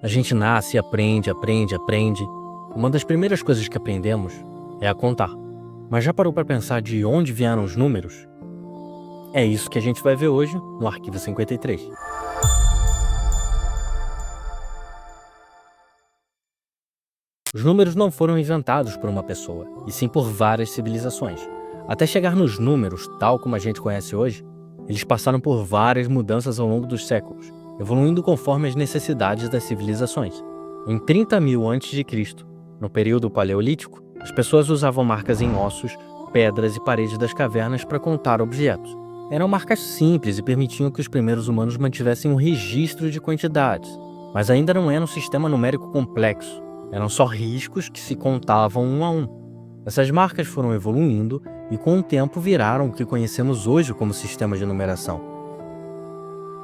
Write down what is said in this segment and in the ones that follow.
A gente nasce, aprende. Uma das primeiras coisas que aprendemos é a contar. Mas já parou para pensar de onde vieram os números? É isso que a gente vai ver hoje no Arquivo 53. Os números não foram inventados por uma pessoa, e sim por várias civilizações. Até chegar nos números, tal como a gente conhece hoje, eles passaram por várias mudanças ao longo dos séculos, evoluindo conforme as necessidades das civilizações. Em 30.000 a.C., no período paleolítico, as pessoas usavam marcas em ossos, pedras e paredes das cavernas para contar objetos. Eram marcas simples e permitiam que os primeiros humanos mantivessem um registro de quantidades, mas ainda não era um sistema numérico complexo. Eram só riscos que se contavam um a um. Essas marcas foram evoluindo e com o tempo viraram o que conhecemos hoje como sistema de numeração.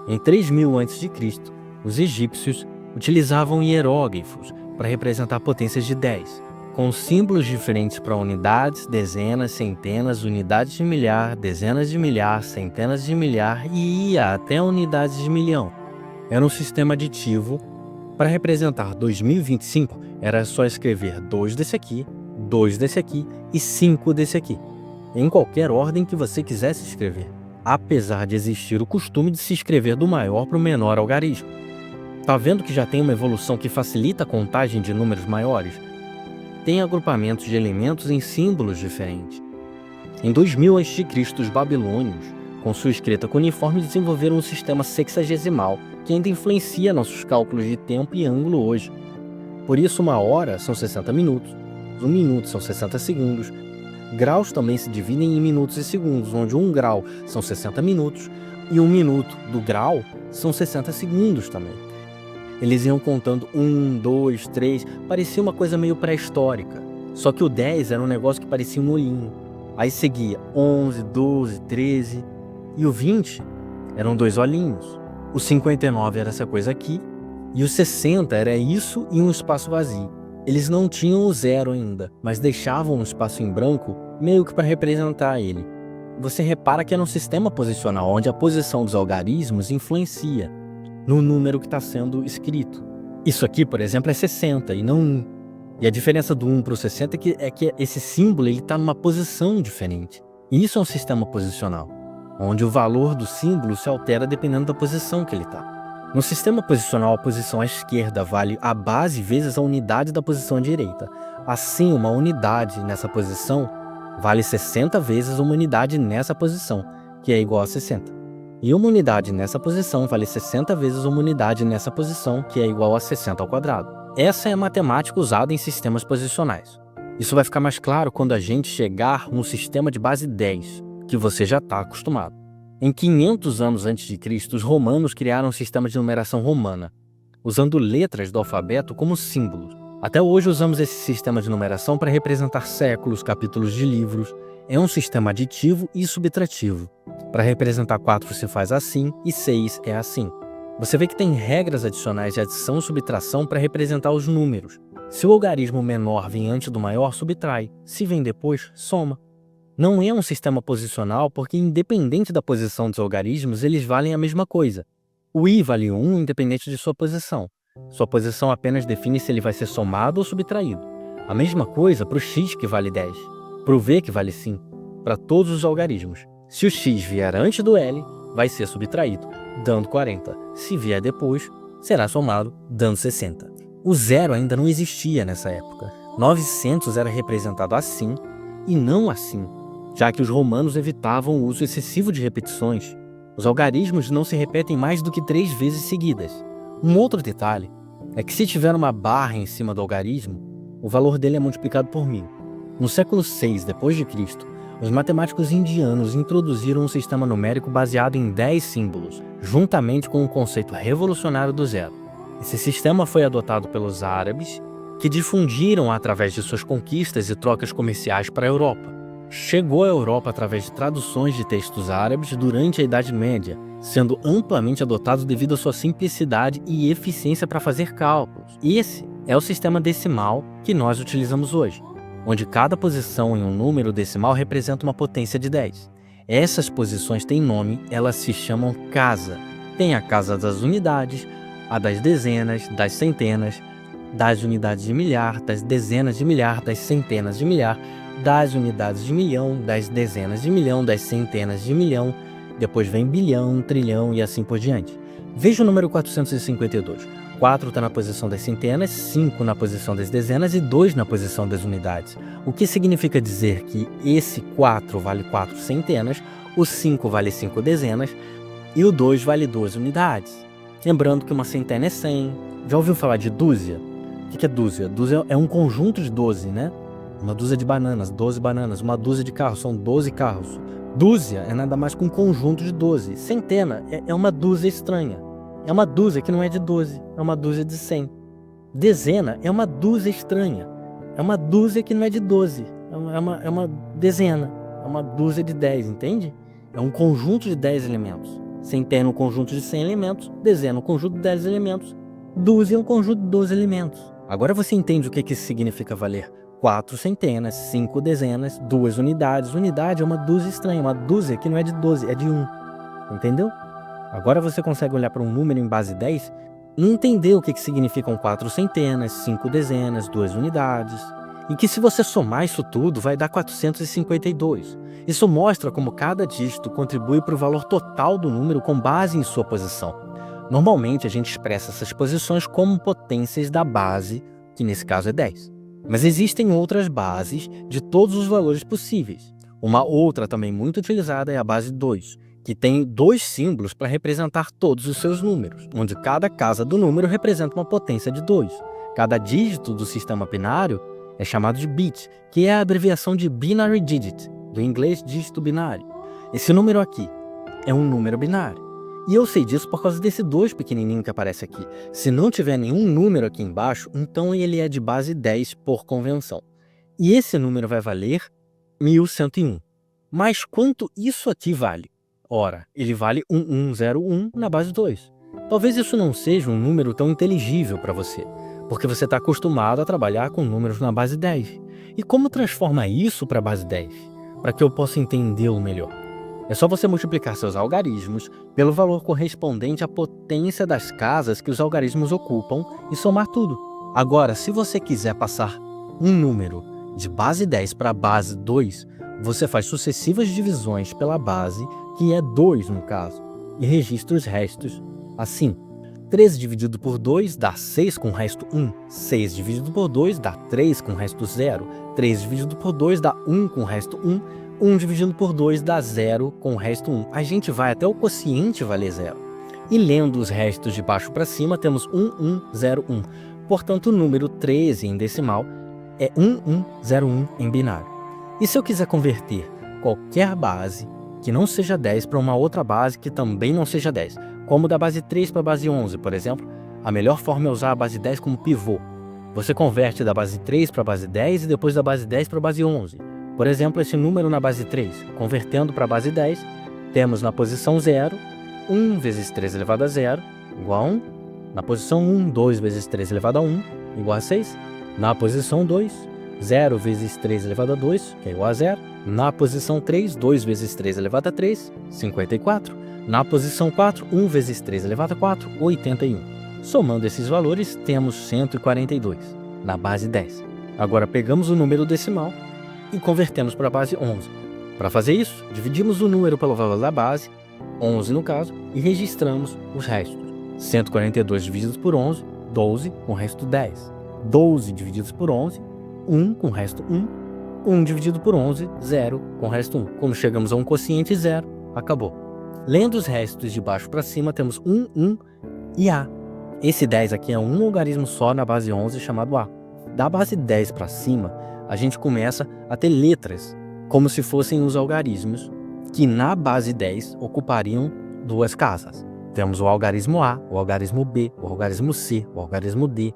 Em 3.000 a.C., os egípcios utilizavam hieróglifos para representar potências de 10, com símbolos diferentes para unidades, dezenas, centenas, unidades de milhar, dezenas de milhar, centenas de milhar e ia até unidades de milhão. Era um sistema aditivo. Para representar 2025, era só escrever 2 desse aqui, 2 desse aqui e 5 desse aqui, em qualquer ordem que você quisesse escrever, apesar de existir o costume de se escrever do maior para o menor algarismo. Tá vendo que já tem uma evolução que facilita a contagem de números maiores? Tem agrupamentos de elementos em símbolos diferentes. Em 2000 a.C., os babilônios, com sua escrita cuneiforme, desenvolveram um sistema sexagesimal que ainda influencia nossos cálculos de tempo e ângulo hoje. Por isso, uma hora são 60 minutos, um minuto são 60 segundos. Graus também se dividem em minutos e segundos, onde 1 grau são 60 minutos e 1 minuto do grau são 60 segundos também. Eles iam contando 1, 2, 3, parecia uma coisa meio pré-histórica. Só que o 10 era um negócio que parecia um olhinho. Aí seguia 11, 12, 13 e o 20 eram 2 olhinhos. O 59 era essa coisa aqui e o 60 era isso e um espaço vazio. Eles não tinham o 0 ainda, mas deixavam um espaço em branco meio que para representar ele. Você repara que era um sistema posicional onde a posição dos algarismos influencia no número que está sendo escrito. Isso aqui, por exemplo, é 60 e não 1. E a diferença do 1 para o 60 é que esse símbolo está numa posição diferente. E isso é um sistema posicional, onde o valor do símbolo se altera dependendo da posição que ele está. No sistema posicional, a posição à esquerda vale a base vezes a unidade da posição à direita. Assim, uma unidade nessa posição vale 60 vezes uma unidade nessa posição, que é igual a 60. E uma unidade nessa posição vale 60 vezes uma unidade nessa posição, que é igual a 60 ao quadrado. Essa é a matemática usada em sistemas posicionais. Isso vai ficar mais claro quando a gente chegar num sistema de base 10, que você já está acostumado. Em 500 anos antes de Cristo, os romanos criaram um sistema de numeração romana, usando letras do alfabeto como símbolos. Até hoje usamos esse sistema de numeração para representar séculos, capítulos de livros. É um sistema aditivo e subtrativo. Para representar 4 se faz assim e 6 é assim. Você vê que tem regras adicionais de adição e subtração para representar os números. Se o algarismo menor vem antes do maior, subtrai. Se vem depois, soma. Não é um sistema posicional porque, independente da posição dos algarismos, eles valem a mesma coisa. O i vale 1 independente de sua posição. Sua posição apenas define se ele vai ser somado ou subtraído. A mesma coisa para o x, que vale 10. Para o v, que vale 5. Para todos os algarismos. Se o x vier antes do L, vai ser subtraído, dando 40. Se vier depois, será somado, dando 60. O 0 ainda não existia nessa época. 900 era representado assim e não assim, já que os romanos evitavam o uso excessivo de repetições. Os algarismos não se repetem mais do que 3 vezes seguidas. Um outro detalhe é que se tiver uma barra em cima do algarismo, o valor dele é multiplicado por 1000. No século 6 d.C., os matemáticos indianos introduziram um sistema numérico baseado em 10 símbolos, juntamente com o conceito revolucionário do zero. Esse sistema foi adotado pelos árabes, que difundiram através de suas conquistas e trocas comerciais para a Europa. Chegou à Europa através de traduções de textos árabes durante a Idade Média, sendo amplamente adotado devido à sua simplicidade e eficiência para fazer cálculos. Esse é o sistema decimal que nós utilizamos hoje, onde cada posição em um número decimal representa uma potência de 10. Essas posições têm nome, elas se chamam casa. Tem a casa das unidades, a das dezenas, das centenas, das unidades de milhar, das dezenas de milhar, das centenas de milhar, das unidades de milhão, das dezenas de milhão, das centenas de milhão, depois vem bilhão, trilhão e assim por diante. Veja o número 452. 4 está na posição das centenas, 5 na posição das dezenas e 2 na posição das unidades. O que significa dizer que esse 4 vale 4 centenas, o 5 vale 5 dezenas e o 2 vale 2 unidades. Lembrando que uma centena é 100. Já ouviu falar de dúzia? O que é dúzia? Dúzia é um conjunto de 12, né? Uma dúzia de bananas, 12 bananas. Uma dúzia de carros, são 12 carros. Dúzia é nada mais que um conjunto de 12. Centena é uma dúzia estranha. É uma dúzia que não é de 12, é uma dúzia de 100. Dezena é uma dúzia estranha. É uma dúzia que não é de 12. É uma dezena. É uma dúzia de 10, entende? É um conjunto de 10 elementos. Centena é um conjunto de 100 elementos. Dezena é um conjunto de 10 elementos. Dúzia é um conjunto de 12 elementos. Agora você entende o que isso significa valer 4 centenas, 5 dezenas, 2 unidades. Unidade é uma dúzia estranha, uma dúzia que não é de 12, é de 1. Entendeu? Agora você consegue olhar para um número em base 10 e entender o que significam 4 centenas, 5 dezenas, 2 unidades. E que se você somar isso tudo, vai dar 452. Isso mostra como cada dígito contribui para o valor total do número com base em sua posição. Normalmente a gente expressa essas posições como potências da base, que nesse caso é 10. Mas existem outras bases de todos os valores possíveis. Uma outra também muito utilizada é a base 2, que tem 2 símbolos para representar todos os seus números, onde cada casa do número representa uma potência de 2. Cada dígito do sistema binário é chamado de bit, que é a abreviação de binary digit, do inglês dígito binário. Esse número aqui é um número binário. E eu sei disso por causa desse 2 pequenininho que aparece aqui. Se não tiver nenhum número aqui embaixo, então ele é de base 10 por convenção. E esse número vai valer 1101. Mas quanto isso aqui vale? Ora, ele vale 1101 na base 2. Talvez isso não seja um número tão inteligível para você, porque você está acostumado a trabalhar com números na base 10. E como transforma isso para a base 10? Para que eu possa entendê-lo melhor. É só você multiplicar seus algarismos pelo valor correspondente à potência das casas que os algarismos ocupam e somar tudo. Agora, se você quiser passar um número de base 10 para base 2, você faz sucessivas divisões pela base, que é 2 no caso, e registra os restos assim. 13 dividido por 2 dá 6 com o resto 1. 6 dividido por 2 dá 3 com o resto 0. 3 dividido por 2 dá 1 com o resto 1. 1 dividido por 2 dá 0 com o resto 1. A gente vai até o quociente valer 0. E lendo os restos de baixo para cima, temos 1101. Portanto, o número 13 em decimal é 1101 em binário. E se eu quiser converter qualquer base que não seja 10 para uma outra base que também não seja 10, como da base 3 para a base 11, por exemplo, a melhor forma é usar a base 10 como pivô. Você converte da base 3 para a base 10 e depois da base 10 para a base 11. Por exemplo, esse número na base 3, convertendo para a base 10, temos na posição 0, 1 vezes 3 elevado a 0, igual a 1. Na posição 1, 2 vezes 3 elevado a 1, igual a 6. Na posição 2, 0 vezes 3 elevado a 2, que é igual a 0. Na posição 3, 2 vezes 3 elevado a 3, 54. Na posição 4, 1 vezes 3 elevado a 4, 81. Somando esses valores, temos 142, na base 10. Agora pegamos o número decimal e convertemos para a base 11. Para fazer isso, dividimos o número pelo valor da base, 11 no caso, e registramos os restos. 142 divididos por 11, 12 com o resto 10. 12 divididos por 11, 1 com o resto 1. 1 dividido por 11, 0 com o resto 1. Quando chegamos a um quociente 0, acabou. Lendo os restos de baixo para cima, temos 1, 1 e A. Esse 10 aqui é um algarismo só na base 11 chamado A. Da base 10 para cima, a gente começa a ter letras, como se fossem os algarismos, que na base 10 ocupariam 2 casas. Temos o algarismo A, o algarismo B, o algarismo C, o algarismo D,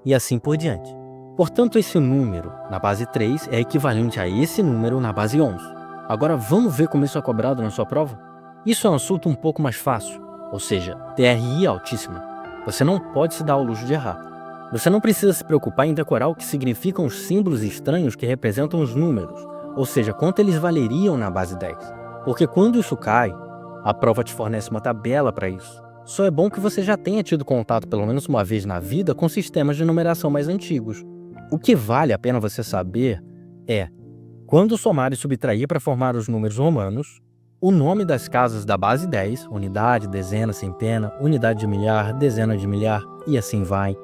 e assim por diante. Portanto, esse número na base 3 é equivalente a esse número na base 11. Agora vamos ver como isso é cobrado na sua prova? Isso é um assunto um pouco mais fácil, ou seja, TRI altíssima. Você não pode se dar ao luxo de errar. Você não precisa se preocupar em decorar o que significam os símbolos estranhos que representam os números, ou seja, quanto eles valeriam na base 10. Porque quando isso cai, a prova te fornece uma tabela para isso. Só é bom que você já tenha tido contato pelo menos uma vez na vida com sistemas de numeração mais antigos. O que vale a pena você saber é, quando somar e subtrair para formar os números romanos, o nome das casas da base 10, unidade, dezena, centena, unidade de milhar, dezena de milhar e assim vai.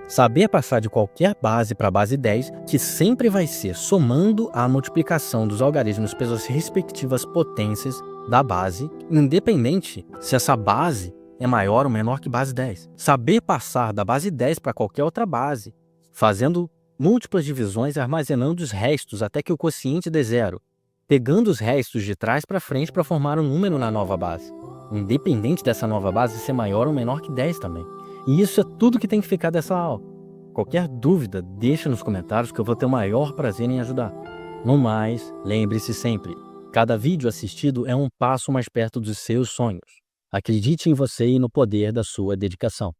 Saber passar de qualquer base para a base 10, que sempre vai ser somando a multiplicação dos algarismos pelas respectivas potências da base, independente se essa base é maior ou menor que base 10. Saber passar da base 10 para qualquer outra base, fazendo múltiplas divisões e armazenando os restos até que o quociente dê zero, pegando os restos de trás para frente para formar um número na nova base, independente dessa nova base ser maior ou menor que 10 também. E isso é tudo que tem que ficar dessa aula. Qualquer dúvida, deixa nos comentários que eu vou ter o maior prazer em ajudar. No mais, lembre-se sempre, cada vídeo assistido é um passo mais perto dos seus sonhos. Acredite em você e no poder da sua dedicação.